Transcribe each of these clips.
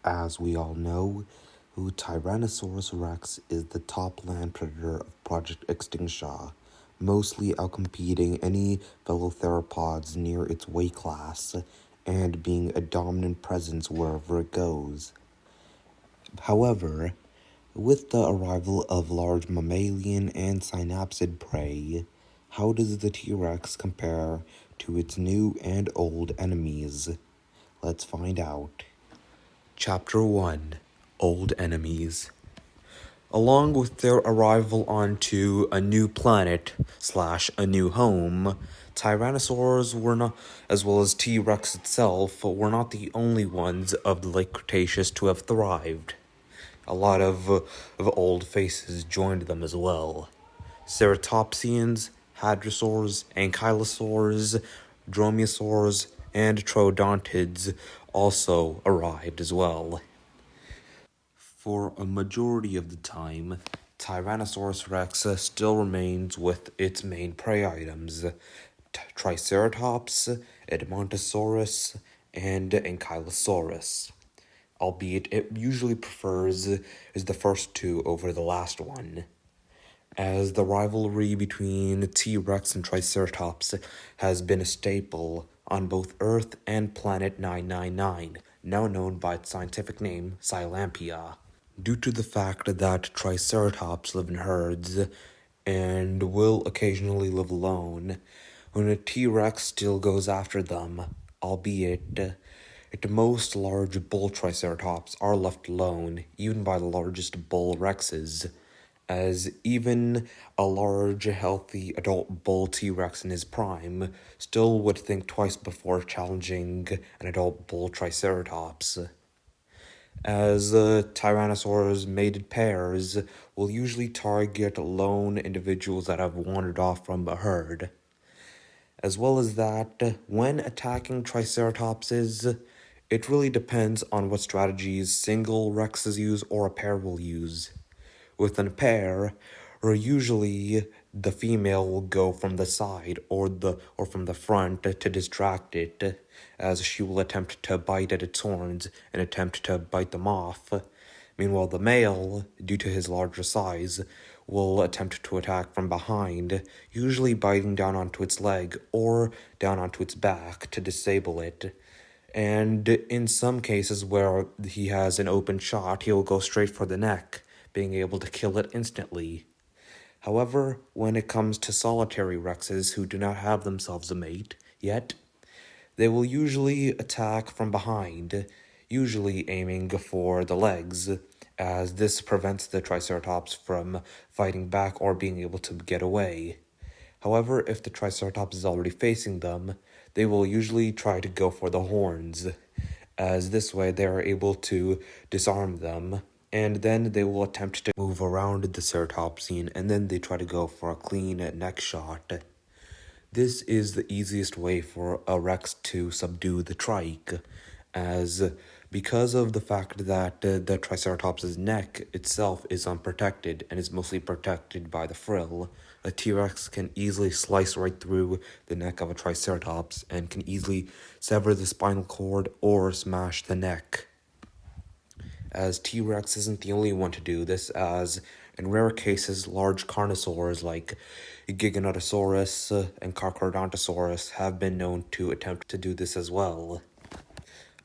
As we all know, Tyrannosaurus rex is the top land predator of Project Extinctica, mostly outcompeting any fellow theropods near its weight class and being a dominant presence wherever it goes. However, with the arrival of large mammalian and synapsid prey, how does the T-Rex compare to its new and old enemies? Let's find out. Chapter 1: Old Enemies. Along with their arrival onto a new planet / a new home, Tyrannosaurs were not, as well as T-Rex itself, were not the only ones of the late Cretaceous to have thrived. A lot of old faces joined them as well. Ceratopsians, hadrosaurs, ankylosaurs, dromaeosaurs, and troodontids also arrived as well. For a majority of the time, Tyrannosaurus rex still remains with its main prey items, Triceratops, Edmontosaurus, and Ankylosaurus, albeit it usually prefers the first two over the last one, as the rivalry between T-Rex and Triceratops has been a staple on both Earth and Planet 999, now known by its scientific name, Silampia. Due to the fact that Triceratops live in herds and will occasionally live alone, when a T-Rex still goes after them, albeit at most large bull Triceratops are left alone, even by the largest bull Rexes, as even a large, healthy adult bull T-Rex in his prime still would think twice before challenging an adult bull Triceratops, as Tyrannosaurs mated pairs will usually target lone individuals that have wandered off from a herd. As well as that, when attacking Triceratopses, it really depends on what strategies single Rexes use or a pair will use. Within a pair, usually the female will go from the side or from the front to distract it, as she will attempt to bite at its horns and attempt to bite them off. Meanwhile, the male, due to his larger size, will attempt to attack from behind, usually biting down onto its leg or down onto its back to disable it. And in some cases where he has an open shot, he will go straight for the neck, being able to kill it instantly. However, when it comes to solitary Rexes who do not have themselves a mate yet, they will usually attack from behind, usually aiming for the legs, as this prevents the Triceratops from fighting back or being able to get away. However, if the Triceratops is already facing them, they will usually try to go for the horns, as this way they are able to disarm them, and then they will attempt to move around the ceratopsian, and then they try to go for a clean neck shot. This is the easiest way for a Rex to subdue the trike, as because of the fact that the Triceratops' neck itself is unprotected and is mostly protected by the frill, a T-Rex can easily slice right through the neck of a Triceratops and can easily sever the spinal cord or smash the neck. As T-Rex isn't the only one to do this, as in rare cases large carnosaurs like Giganotosaurus and Carcharodontosaurus have been known to attempt to do this as well.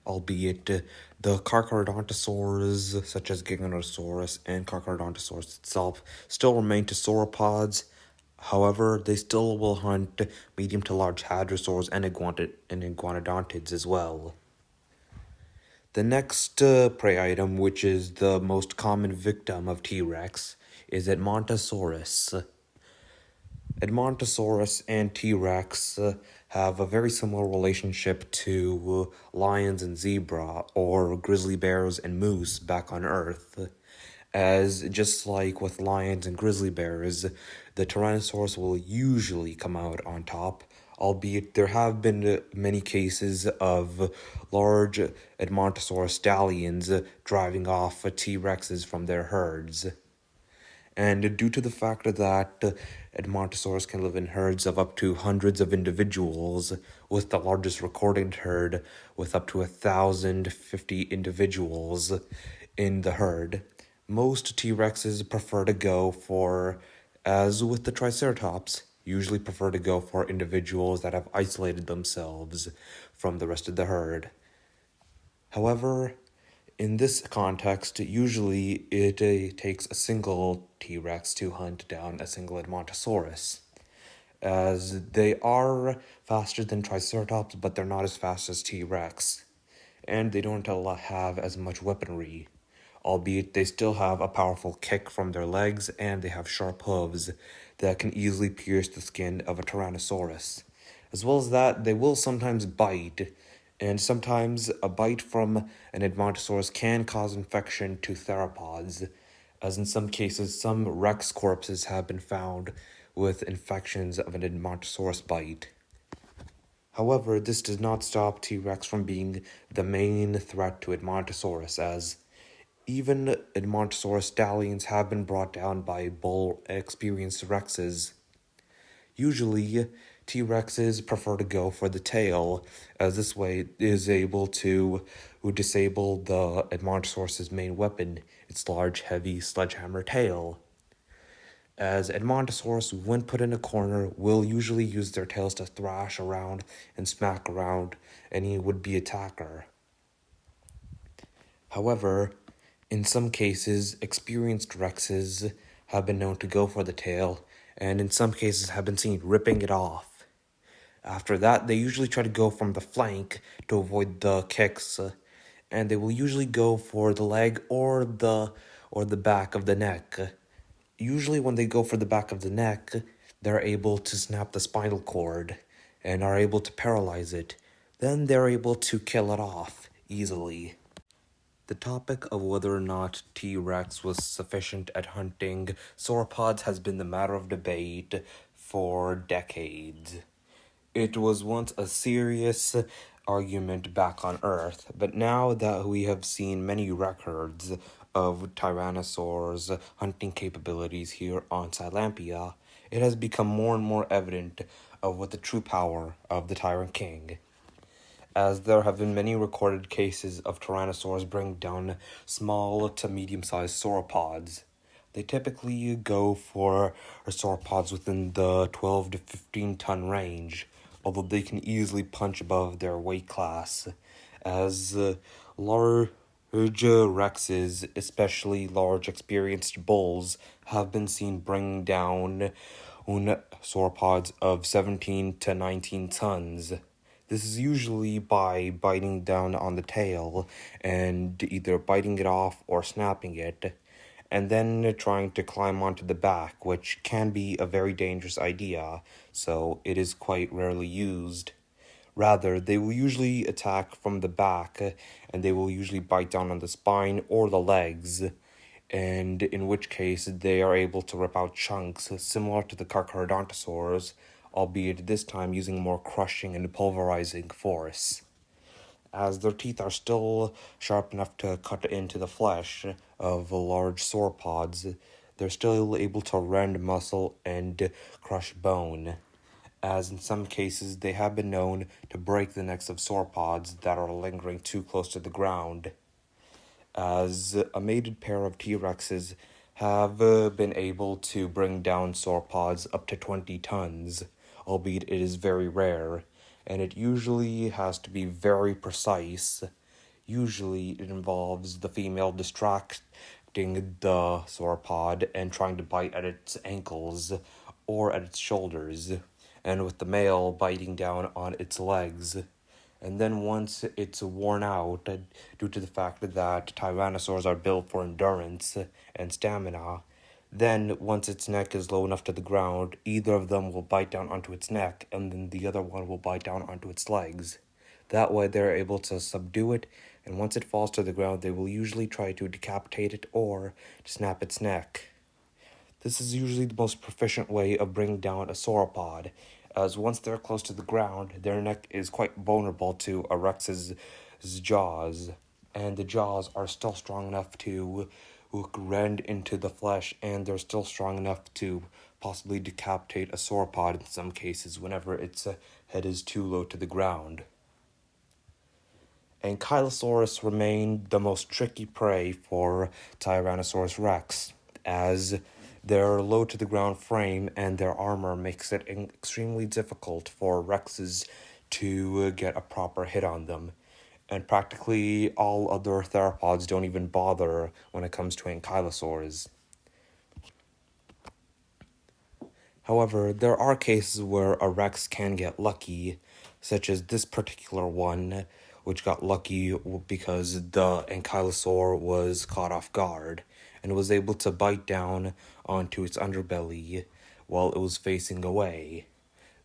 Albeit the Carcharodontosaurs, such as Giganotosaurus and Carcharodontosaurus itself, still remain sauropods. However, they still will hunt medium to large hadrosaurs and iguanodontids as well. The next prey item, which is the most common victim of T-Rex, is Edmontosaurus. Edmontosaurus and T-Rex have a very similar relationship to lions and zebra, or grizzly bears and moose back on Earth, as just like with lions and grizzly bears, the Tyrannosaurus will usually come out on top, albeit there have been many cases of large Edmontosaurus stallions driving off T-Rexes from their herds. And due to the fact that Edmontosaurus can live in herds of up to hundreds of individuals, with the largest recorded herd with up to 1,050 individuals in the herd, most T-Rexes prefer to go for, as with the Triceratops, usually prefer to go for individuals that have isolated themselves from the rest of the herd. However, in this context, usually it takes a single T-Rex to hunt down a single Edmontosaurus, as they are faster than Triceratops, but they're not as fast as T-Rex, and they don't have as much weaponry, albeit they still have a powerful kick from their legs, and they have sharp hooves that can easily pierce the skin of a Tyrannosaurus. As well as that, they will sometimes bite, and sometimes a bite from an Edmontosaurus can cause infection to theropods, as in some cases, some Rex corpses have been found with infections of an Edmontosaurus bite. However, this does not stop T-Rex from being the main threat to Edmontosaurus, as even Edmontosaurus stallions have been brought down by bull-experienced Rexes. Usually, T-Rexes prefer to go for the tail, as this way it is able to disable the Edmontosaurus's main weapon, its large, heavy sledgehammer tail. As Edmontosaurus, when put in a corner, will usually use their tails to thrash around and smack around any would-be attacker. However, in some cases, experienced Rexes have been known to go for the tail, and in some cases have been seen ripping it off. After that, they usually try to go from the flank to avoid the kicks, and they will usually go for the leg or the back of the neck. Usually when they go for the back of the neck, they're able to snap the spinal cord and are able to paralyze it. Then they're able to kill it off easily. The topic of whether or not T-Rex was sufficient at hunting sauropods has been the matter of debate for decades. It was once a serious argument back on Earth, but now that we have seen many records of Tyrannosaurus hunting capabilities here on Silampia, it has become more and more evident of what the true power of the Tyrant King, as there have been many recorded cases of Tyrannosaurs bringing down small to medium-sized sauropods. They typically go for sauropods within the 12 to 15 ton range, although they can easily punch above their weight class, as large Rexes, especially large experienced bulls, have been seen bringing down sauropods of 17 to 19 tons. This is usually by biting down on the tail and either biting it off or snapping it, and then trying to climb onto the back, which can be a very dangerous idea, so it is quite rarely used. Rather, they will usually attack from the back, and they will usually bite down on the spine or the legs, and in which case they are able to rip out chunks similar to the Carcharodontosaurs, albeit this time using more crushing and pulverizing force. As their teeth are still sharp enough to cut into the flesh of large sauropods, they're still able to rend muscle and crush bone, as in some cases they have been known to break the necks of sauropods that are lingering too close to the ground, as a mated pair of T-Rexes have been able to bring down sauropods up to 20 tons, albeit it is very rare, and it usually has to be very precise. Usually it involves the female distracting the sauropod and trying to bite at its ankles or at its shoulders, and with the male biting down on its legs. And then once it's worn out, due to the fact that tyrannosaurs are built for endurance and stamina, then once its neck is low enough to the ground, either of them will bite down onto its neck, and then the other one will bite down onto its legs. That way they're able to subdue it, and once it falls to the ground, they will usually try to decapitate it or snap its neck. This is usually the most proficient way of bringing down a sauropod, as once they're close to the ground, their neck is quite vulnerable to a Rex's jaws, and the jaws are still strong enough to who can rend into the flesh, and they're still strong enough to possibly decapitate a sauropod in some cases whenever its head is too low to the ground. Ankylosaurus remained the most tricky prey for Tyrannosaurus rex, as their low to the ground frame and their armor makes it extremely difficult for rexes to get a proper hit on them. And practically all other theropods don't even bother when it comes to ankylosaurs. However, there are cases where a rex can get lucky, such as this particular one, which got lucky because the ankylosaur was caught off guard and was able to bite down onto its underbelly while it was facing away.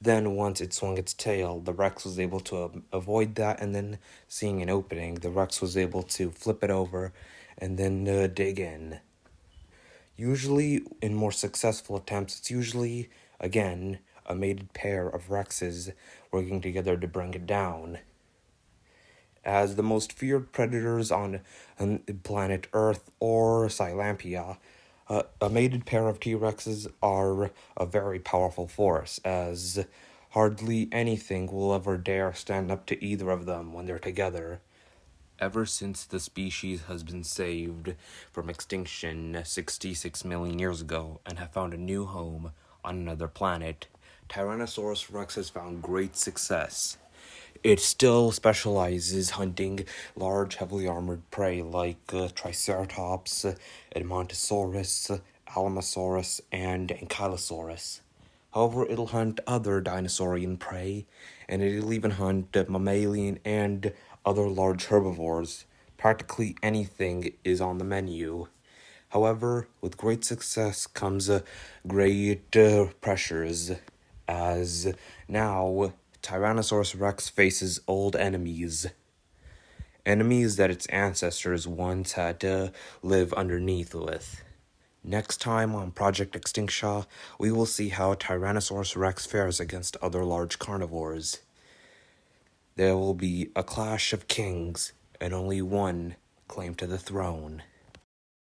Then, once it swung its tail, the rex was able to avoid that, and then, seeing an opening, the rex was able to flip it over and then dig in. Usually, in more successful attempts, it's usually, again, a mated pair of rexes working together to bring it down. As the most feared predators on planet Earth or Silampia, a mated pair of T-Rexes are a very powerful force, as hardly anything will ever dare stand up to either of them when they're together. Ever since the species has been saved from extinction 66 million years ago and have found a new home on another planet, Tyrannosaurus rex has found great success. It still specializes hunting large, heavily armored prey like Triceratops, Edmontosaurus, Alamosaurus, and Ankylosaurus. However, it'll hunt other dinosaurian prey, and it'll even hunt mammalian and other large herbivores. Practically anything is on the menu. However, with great success comes great pressures, as now Tyrannosaurus rex faces old enemies. Enemies that its ancestors once had to live underneath with. Next time on Project Extinctica, we will see how Tyrannosaurus rex fares against other large carnivores. There will be a clash of kings, and only one claim to the throne.